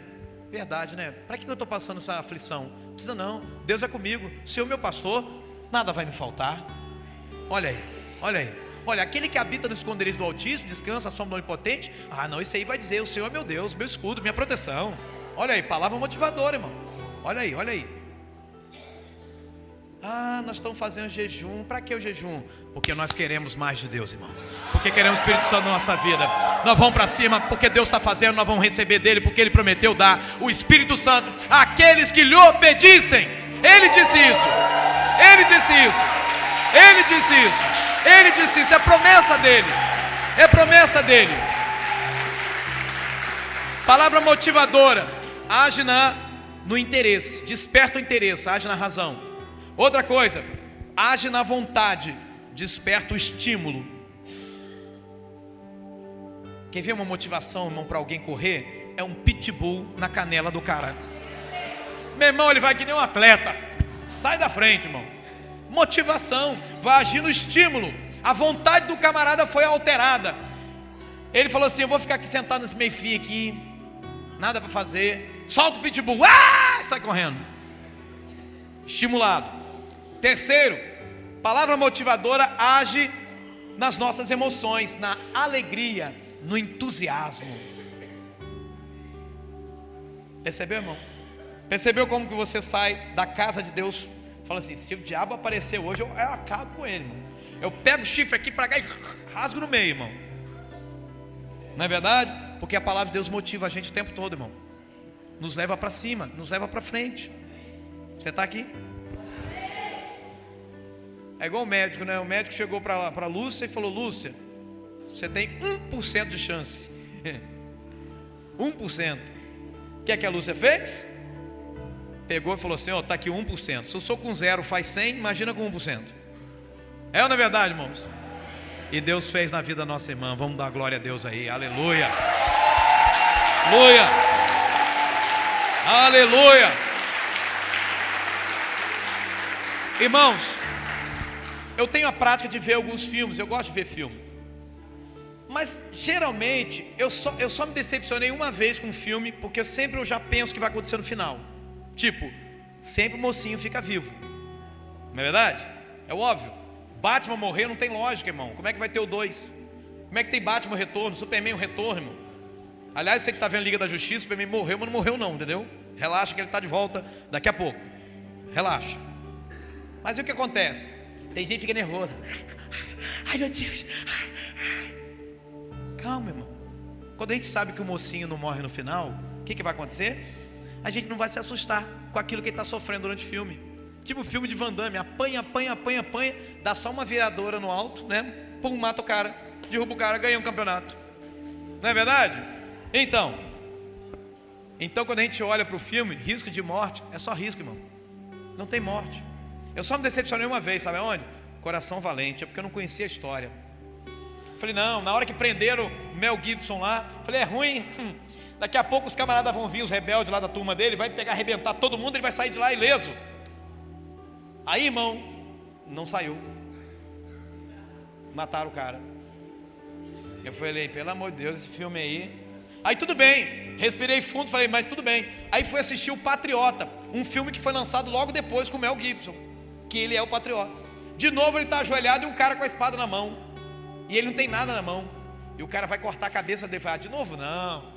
Verdade, né? Para que eu estou passando essa aflição? Não precisa não. Deus é comigo. Se eu meu pastor, nada vai me faltar. Olha aí, olha aí. Olha, aquele que habita no esconderijo do Altíssimo, descansa à sombra do Onipotente. Ah, não, isso aí vai dizer: o Senhor é meu Deus, meu escudo, minha proteção. Olha aí, palavra motivadora, irmão. Olha aí, olha aí. Ah, nós estamos fazendo jejum. Para que o jejum? Porque nós queremos mais de Deus, irmão. Porque queremos o Espírito Santo na nossa vida. Nós vamos para cima porque Deus está fazendo. Nós vamos receber dele porque ele prometeu dar o Espírito Santo àqueles que lhe obedissem. Ele disse isso. Ele disse isso. Ele disse isso. Ele disse isso, é promessa dele. É promessa dele. Palavra motivadora. Age no interesse. Desperta o interesse, age na razão. Outra coisa, age na vontade. Desperta o estímulo. Quer ver uma motivação, irmão, para alguém correr? É um pitbull na canela do cara. Meu irmão, ele vai que nem um atleta. Sai da frente, irmão. Motivação, vai agir no estímulo. A vontade do camarada foi alterada. Ele falou assim: eu vou ficar aqui sentado nesse meio-fio aqui, nada para fazer. Solta o pitbull, sai correndo. Estimulado. Terceiro, palavra motivadora age nas nossas emoções, na alegria, no entusiasmo. Percebeu, irmão? Percebeu como que você sai da casa de Deus? Fala assim: se o diabo aparecer hoje, eu acabo com ele, irmão. Eu pego o chifre aqui para cá e rasgo no meio, irmão. Não é verdade? Porque a palavra de Deus motiva a gente o tempo todo, irmão. Nos leva para cima, nos leva para frente. Você está aqui? É igual o médico, né? O médico chegou para Lúcia e falou: Lúcia, você tem 1% de chance. 1%. O que é que a Lúcia fez? Pegou e falou assim: ó, está aqui 1%. Se eu sou com 0 faz 100, imagina com 1%. É ou não é verdade, irmãos? E Deus fez na vida da nossa irmã. Vamos dar glória a Deus aí. Aleluia. Aleluia. Aleluia. Irmãos, eu tenho a prática de ver alguns filmes. Eu gosto de ver filme. Mas geralmente eu só me decepcionei uma vez com um filme, porque sempre eu já penso o que vai acontecer no final. Tipo, sempre o mocinho fica vivo. Não é verdade? É óbvio. Batman morrer não tem lógica, irmão. Como é que vai ter o 2? Como é que tem Batman o retorno, Superman o retorno, irmão? Aliás, você que está vendo Liga da Justiça, Superman morreu, mas não morreu não, entendeu? Relaxa que ele está de volta daqui a pouco. Relaxa. Mas e o que acontece? Tem gente que fica nervosa. Ai, meu Deus. Calma, irmão. Quando a gente sabe que o mocinho não morre no final, o que vai acontecer? A gente não vai se assustar com aquilo que ele está sofrendo durante o filme. Tipo o filme de Van Damme, apanha, dá só uma viradora no alto, né? Pum, mata o cara, derruba o cara, ganha um campeonato. Não é verdade? Então quando a gente olha para o filme, risco de morte, é só risco, irmão. Não tem morte. Eu só me decepcionei uma vez, sabe aonde? Coração Valente, é porque eu não conhecia a história. Falei, não, na hora que prenderam o Mel Gibson lá, falei, é ruim, daqui a pouco os camaradas vão vir, os rebeldes lá da turma dele, vai pegar, arrebentar todo mundo, ele vai sair de lá ileso. Aí, irmão, não saiu. Mataram o cara. Eu falei, pelo amor de Deus, esse filme aí tudo bem, respirei fundo, falei, mas tudo bem. Aí fui assistir o Patriota, um filme que foi lançado logo depois com o Mel Gibson, que ele é o Patriota. De novo ele está ajoelhado e um cara com a espada na mão, e ele não tem nada na mão, e o cara vai cortar a cabeça dele. Falei, de novo não,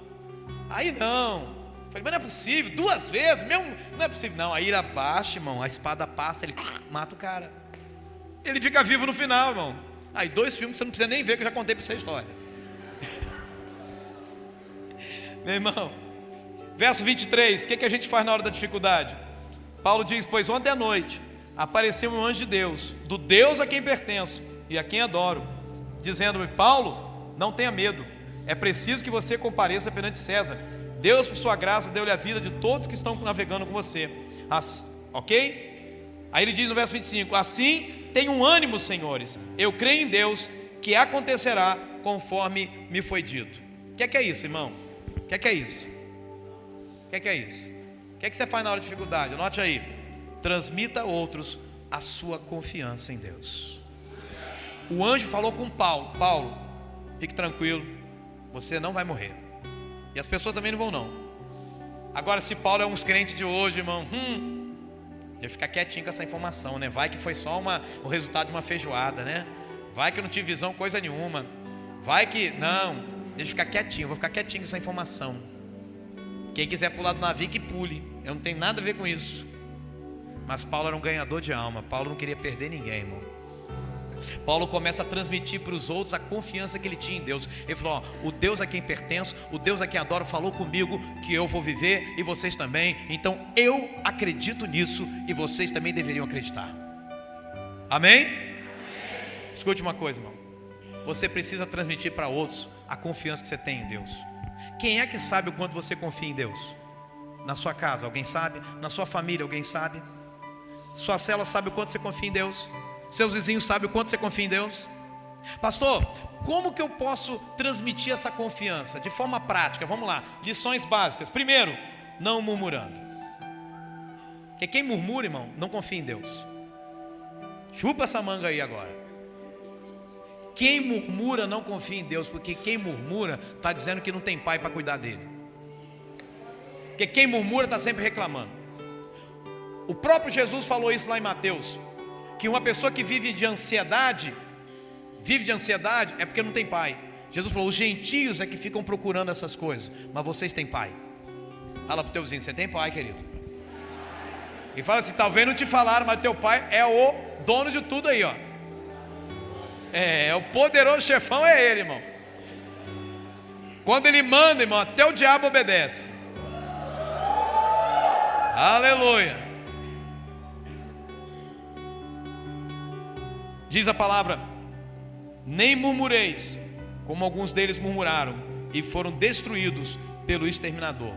aí não. Falei, mas não é possível, 2 vezes, mesmo, não é possível. Não, aí ele abaixa, irmão, a espada passa, ele mata o cara, ele fica vivo no final, irmão. Aí 2 filmes que você não precisa nem ver, que eu já contei para você a história. Meu irmão, verso 23, o que a gente faz na hora da dificuldade? Paulo diz, pois ontem à noite apareceu um anjo de Deus, do Deus a quem pertenço e a quem adoro, dizendo-me, Paulo, não tenha medo, é preciso que você compareça perante César. Deus, por sua graça, deu-lhe a vida de todos que estão navegando com você. Ok? Aí ele diz no verso 25, assim, tenham ânimo, senhores, eu creio em Deus, que acontecerá conforme me foi dito. O que é isso, irmão? O que é isso? O que é isso? O que você faz na hora de dificuldade? Anote aí. Transmita a outros a sua confiança em Deus. O anjo falou com Paulo, Paulo, fique tranquilo, você não vai morrer. E as pessoas também não vão não. Agora, se Paulo é uns crentes de hoje, irmão, eu ficar quietinho com essa informação, né? Vai que foi só o resultado de uma feijoada, né? Vai que eu não tive visão coisa nenhuma. Vai que, não, deixa eu ficar quietinho, vou ficar quietinho com essa informação. Quem quiser pular do navio, que pule. Eu não tenho nada a ver com isso. Mas Paulo era um ganhador de alma. Paulo não queria perder ninguém, irmão. Paulo começa a transmitir para os outros a confiança que ele tinha em Deus. Ele falou, ó, o Deus a quem pertenço, o Deus a quem adoro, falou comigo que eu vou viver e vocês também. Então eu acredito nisso e vocês também deveriam acreditar. Amém? Escute uma coisa, irmão. Você precisa transmitir para outros a confiança que você tem em Deus. Quem é que sabe o quanto você confia em Deus? Na sua casa, alguém sabe? Na sua família, alguém sabe? Sua célula sabe o quanto você confia em Deus? Seus vizinhos sabem o quanto você confia em Deus? Pastor, como que eu posso transmitir essa confiança? De forma prática, vamos lá. Lições básicas. Primeiro, não murmurando. Porque quem murmura, irmão, não confia em Deus. Chupa essa manga aí agora. Quem murmura não confia em Deus, porque quem murmura está dizendo que não tem pai para cuidar dele. Porque quem murmura está sempre reclamando. O próprio Jesus falou isso lá em Mateus, que uma pessoa que vive de ansiedade é porque não tem pai. Jesus falou, os gentios é que ficam procurando essas coisas, mas vocês têm pai. Fala para o teu vizinho, você tem pai, querido? E fala assim, talvez não te falaram, mas teu pai é o dono de tudo aí, ó. É o poderoso chefão, é ele, irmão. Quando ele manda, irmão, até o diabo obedece. Aleluia. Diz a palavra, nem murmureis, como alguns deles murmuraram e foram destruídos pelo exterminador.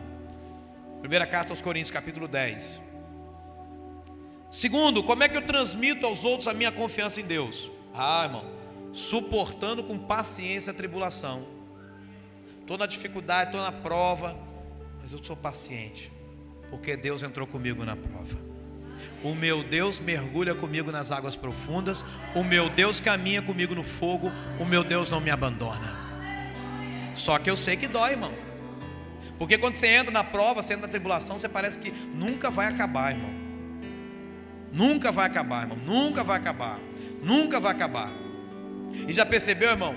Primeira carta aos Coríntios, capítulo 10. Segundo, como é que eu transmito aos outros a minha confiança em Deus? Irmão, suportando com paciência a tribulação. Estou na dificuldade, estou na prova, mas eu sou paciente, porque Deus entrou comigo na prova. O meu Deus mergulha comigo nas águas profundas, o meu Deus caminha comigo no fogo, o meu Deus não me abandona. Só que eu sei que dói, irmão, porque quando você entra na prova, você entra na tribulação, você parece que nunca vai acabar, irmão. Nunca vai acabar, irmão, nunca vai acabar. Nunca vai acabar. E já percebeu, irmão,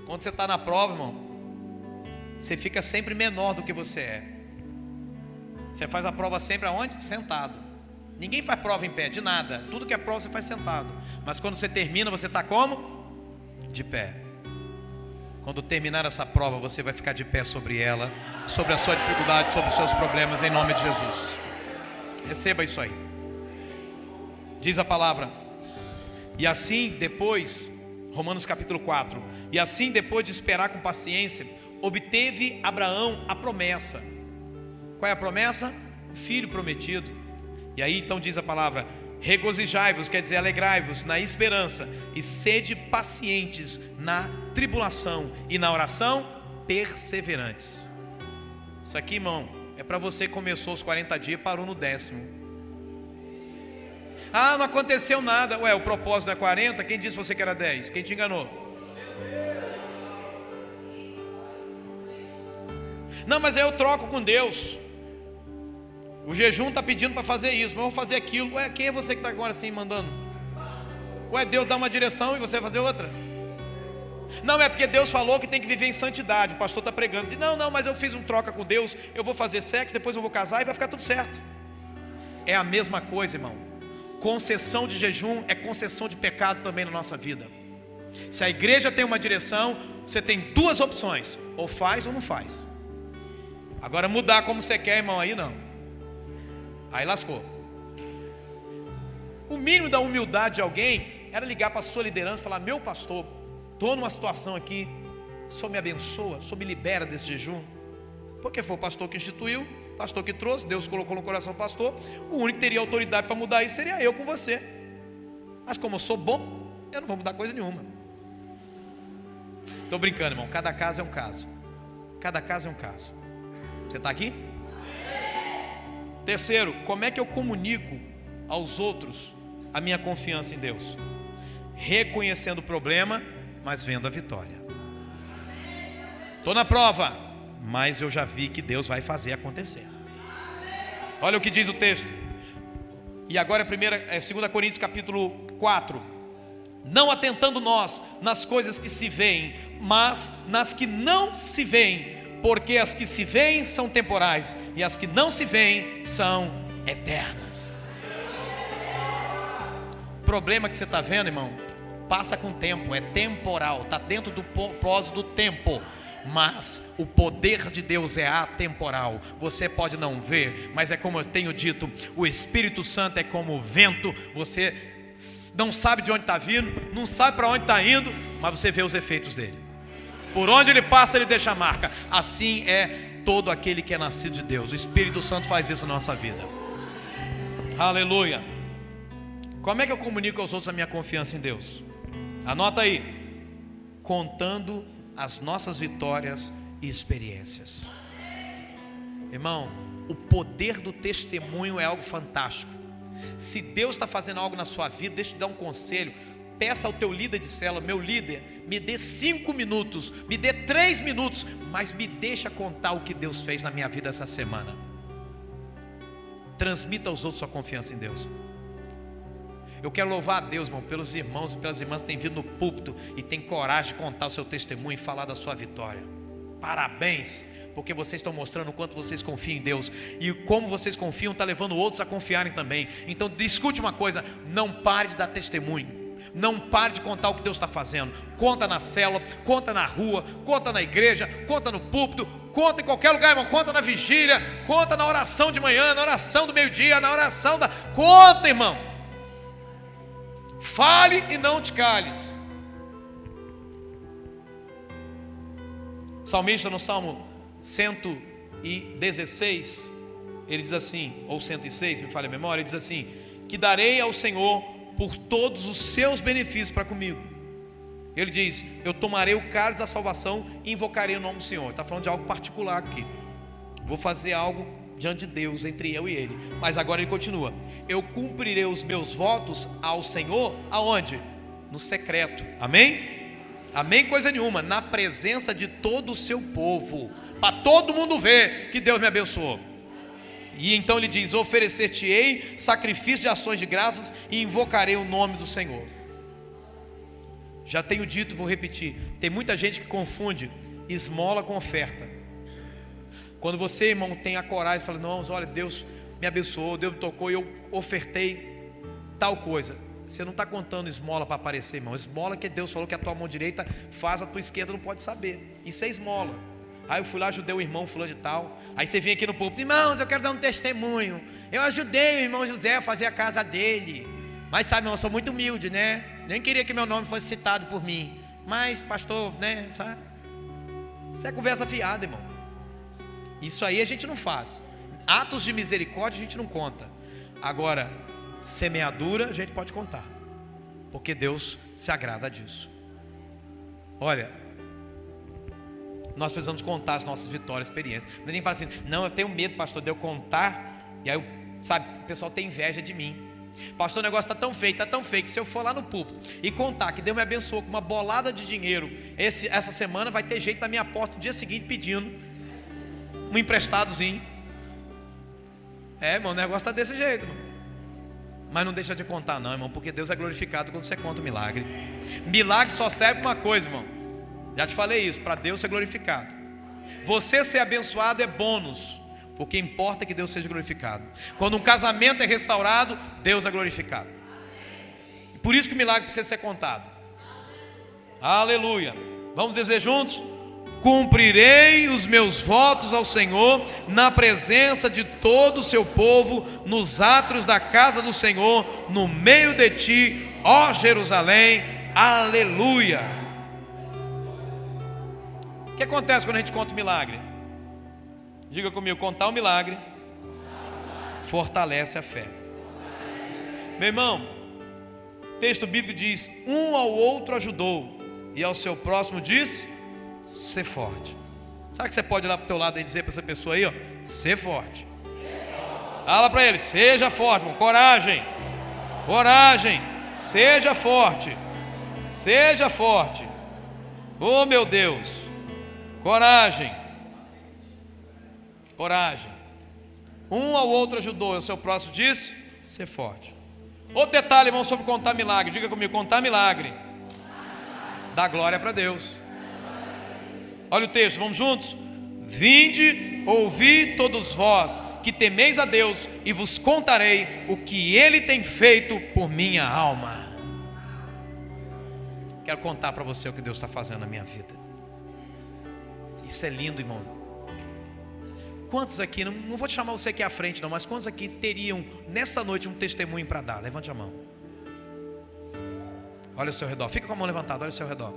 Quando você está na prova, irmão, você fica sempre menor do que você é. Você faz a prova sempre aonde? Sentado. Ninguém faz prova em pé, de nada. Tudo que é prova você faz sentado. Mas quando você termina, você está como? De pé. Quando terminar essa prova, você vai ficar de pé sobre ela, sobre a sua dificuldade, sobre os seus problemas, em nome de Jesus. Receba isso aí. Diz a palavra. E assim depois, Romanos capítulo 4. E assim depois de esperar com paciência, obteve Abraão a promessa. Qual é a promessa? O filho prometido. E aí então diz a palavra: regozijai-vos, quer dizer alegrai-vos na esperança, e sede pacientes na tribulação, e na oração perseverantes. Isso aqui, irmão, é para você que começou os 40 dias e parou no 10º. Ah, não aconteceu nada. Ué, o propósito é 40, quem disse você que era 10? Quem te enganou? Não, mas aí eu troco com Deus. O jejum está pedindo para fazer isso, mas eu vou fazer aquilo. Ué, quem é você que está agora assim mandando? Ué, Deus dá uma direção e você vai fazer outra? Não, é porque Deus falou que tem que viver em santidade. O pastor está pregando, diz, não, mas eu fiz um troca com Deus, eu vou fazer sexo, depois eu vou casar e vai ficar tudo certo. É a mesma coisa, irmão. Concessão de jejum é concessão de pecado também na nossa vida. Se a igreja tem uma direção, você tem duas opções: ou faz ou não faz. Agora mudar como você quer, irmão, aí não. Aí lascou. O mínimo da humildade de alguém era ligar para a sua liderança e falar: meu pastor, estou numa situação aqui, o senhor me abençoa, o senhor me libera desse jejum. Porque foi o pastor que instituiu, o pastor que trouxe, Deus colocou no coração do pastor. O único que teria autoridade para mudar isso seria eu com você. Mas como eu sou bom, eu não vou mudar coisa nenhuma. Estou brincando, irmão, cada caso é um caso. Cada caso é um caso. Você está aqui? Terceiro, como é que eu comunico aos outros a minha confiança em Deus? Reconhecendo o problema, mas vendo a vitória. Estou na prova, mas eu já vi que Deus vai fazer acontecer. Olha o que diz o texto. E agora é 2 Coríntios capítulo 4. Não atentando nós nas coisas que se veem, mas nas que não se veem, porque as que se veem são temporais, e as que não se veem são eternas. O problema que você está vendo, irmão, passa com o tempo, é temporal, está dentro do propósito do tempo. Mas o poder de Deus é atemporal. Você pode não ver, mas é como eu tenho dito, o Espírito Santo é como o vento. Você não sabe de onde está vindo, não sabe para onde está indo, mas você vê os efeitos dele. Por onde ele passa, ele deixa a marca. Assim é todo aquele que é nascido de Deus. O Espírito Santo faz isso na nossa vida. Aleluia. Como é que eu comunico aos outros a minha confiança em Deus? Anota aí: contando as nossas vitórias e experiências. Irmão, o poder do testemunho é algo fantástico. Se Deus está fazendo algo na sua vida, deixa eu te dar um conselho. Peça ao teu líder de célula: meu líder, me dê 5 minutos, me dê 3 minutos, mas me deixa contar o que Deus fez na minha vida essa semana. Transmita aos outros sua confiança em Deus. Eu quero louvar a Deus, irmão, pelos irmãos e pelas irmãs que têm vindo no púlpito e têm coragem de contar o seu testemunho e falar da sua vitória. Parabéns, porque vocês estão mostrando o quanto vocês confiam em Deus. E como vocês confiam, está levando outros a confiarem também. Então discute uma coisa: não pare de dar testemunho. Não pare de contar o que Deus está fazendo. Conta na célula, conta na rua, conta na igreja, conta no púlpito, conta em qualquer lugar, irmão. Conta na vigília, conta na oração de manhã, na oração do meio-dia, na oração da... Conta, irmão. Fale e não te cales. Salmista, no Salmo 116, ele diz assim, ou 106, me falha a memória, ele diz assim: que darei ao Senhor por todos os seus benefícios para comigo. Ele diz: eu tomarei o cálice da salvação e invocarei o nome do Senhor. Está falando de algo particular aqui. Vou fazer algo diante de Deus, entre eu e ele. Mas agora ele continua: eu cumprirei os meus votos ao Senhor, aonde? No secreto. Amém? Amém coisa nenhuma. Na presença de todo o seu povo, para todo mundo ver que Deus me abençoou. E então ele diz: oferecer-te-ei sacrifício de ações de graças e invocarei o nome do Senhor. Já tenho dito, vou repetir. Tem muita gente que confunde esmola com oferta. Quando você, irmão, tem a coragem, fala, não, olha, Deus me abençoou, Deus me tocou e eu ofertei tal coisa. Você não está contando esmola para aparecer, irmão. Esmola que Deus falou que a tua mão direita faz, a tua esquerda não pode saber. Isso é esmola. Aí eu fui lá, ajudei o irmão fulano de tal. Aí você vem aqui no púlpito, irmãos, eu quero dar um testemunho. Eu ajudei o irmão José a fazer a casa dele. Mas sabe, irmão, eu sou muito humilde, né? Nem queria que meu nome fosse citado por mim. Mas, pastor, né? Sabe? Isso é conversa fiada, irmão. Isso aí a gente não faz. Atos de misericórdia a gente não conta. Agora, semeadura a gente pode contar, porque Deus se agrada disso. Olha, nós precisamos contar as nossas vitórias, experiências. Ninguém fala assim, não, eu tenho medo, pastor, de eu contar. E aí, sabe, o pessoal tem inveja de mim. Pastor, o negócio está tão feio, que se eu for lá no púlpito e contar que Deus me abençoou com uma bolada de dinheiro essa semana, vai ter gente na minha porta no dia seguinte pedindo um emprestadozinho. Irmão, o negócio está desse jeito, irmão. Mas não deixa de contar não, irmão, porque Deus é glorificado quando você conta o milagre. Milagre só serve para uma coisa, irmão. Já te falei isso, para Deus ser glorificado. Você ser abençoado é bônus, porque importa que Deus seja glorificado. Quando um casamento é restaurado, Deus é glorificado. Por isso que o milagre precisa ser contado. Aleluia. Vamos dizer juntos? Cumprirei os meus votos ao Senhor na presença de todo o seu povo, nos átrios da casa do Senhor, no meio de ti, ó Jerusalém. Aleluia. O que acontece quando a gente conta o milagre? Diga comigo, contar o milagre fortalece a fé. Meu irmão, o texto bíblico diz, um ao outro ajudou, e ao seu próximo disse, ser forte. Sabe que você pode olhar para o teu lado e dizer para essa pessoa aí, ó, ser forte. Fala para ele, seja forte, irmão. Coragem, coragem, seja forte, seja forte. Oh meu Deus, coragem, coragem. Um ao outro ajudou, e o seu próximo disse, ser forte. Outro detalhe, irmão, sobre contar milagre. Diga comigo, contar milagre dá glória para Deus. Olha o texto, vamos juntos? Vinde, ouvi todos vós que temeis a Deus, e vos contarei o que Ele tem feito por minha alma. Quero contar para você o que Deus está fazendo na minha vida. Isso é lindo, irmão. Quantos aqui, não vou te chamar você aqui à frente não, mas quantos aqui teriam nesta noite um testemunho para dar? Levante a mão. Olha ao seu redor, fica com a mão levantada, olha ao seu redor.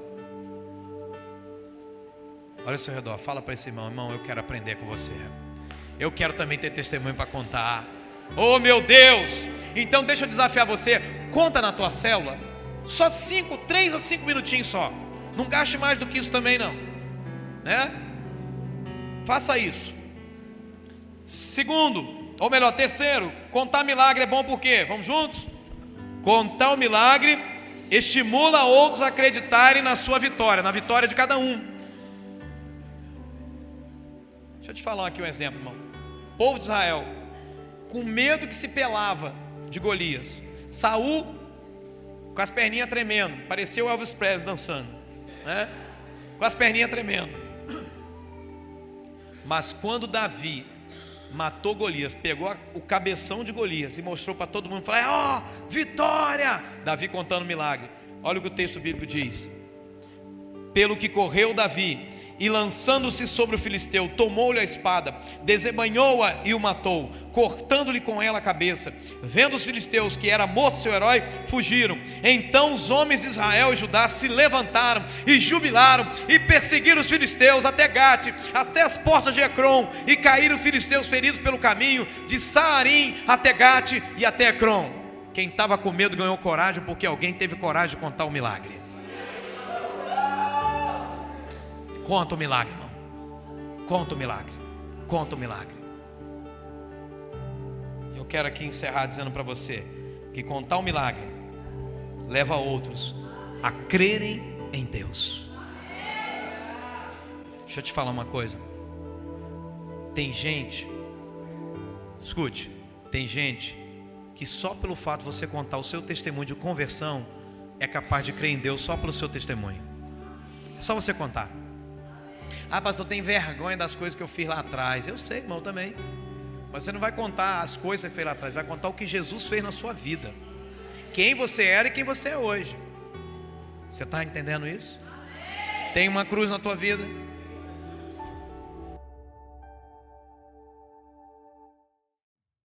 Olha ao seu redor, fala para esse irmão, irmão, eu quero aprender com você. Eu quero também ter testemunho para contar. Oh meu Deus! Então deixa eu desafiar você, conta na tua célula, só 3 a 5 minutinhos só. Não gaste mais do que isso também não, né? Faça isso. Segundo, ou melhor, terceiro, contar milagre é bom por quê? Vamos juntos? Contar o milagre estimula outros a acreditarem na sua vitória, na vitória de cada um. Deixa eu te falar aqui um exemplo, irmão. O povo de Israel, com medo que se pelava de Golias, Saul com as perninhas tremendo, parecia o Elvis Presley dançando, né? Com as perninhas tremendo. Mas quando Davi matou Golias, pegou o cabeção de Golias e mostrou para todo mundo, falou, ó, vitória! Davi contando o milagre. Olha o que o texto bíblico diz. Pelo que correu Davi, e lançando-se sobre o filisteu, tomou-lhe a espada, desembainhou-a e o matou, cortando-lhe com ela a cabeça. Vendo os filisteus que era morto seu herói, fugiram. Então os homens de Israel e Judá se levantaram e jubilaram e perseguiram os filisteus até Gate, até as portas de Ecrom, e caíram os filisteus feridos pelo caminho de Saarim até Gate e até Ecrom. Quem estava com medo ganhou coragem, porque alguém teve coragem de contar o milagre. Conta o milagre, irmão. Conta o milagre. Conta o milagre. Eu quero aqui encerrar dizendo para você que contar o milagre leva outros a crerem em Deus. Deixa eu te falar uma coisa. Tem gente, escute, tem gente que só pelo fato de você contar o seu testemunho de conversão, é capaz de crer em Deus só pelo seu testemunho. É só você contar. Ah, pastor, tem vergonha das coisas que eu fiz lá atrás. Eu sei, irmão, também. Mas você não vai contar as coisas que você fez lá atrás, vai contar o que Jesus fez na sua vida. Quem você era e quem você é hoje. Você está entendendo isso? Tem uma cruz na tua vida,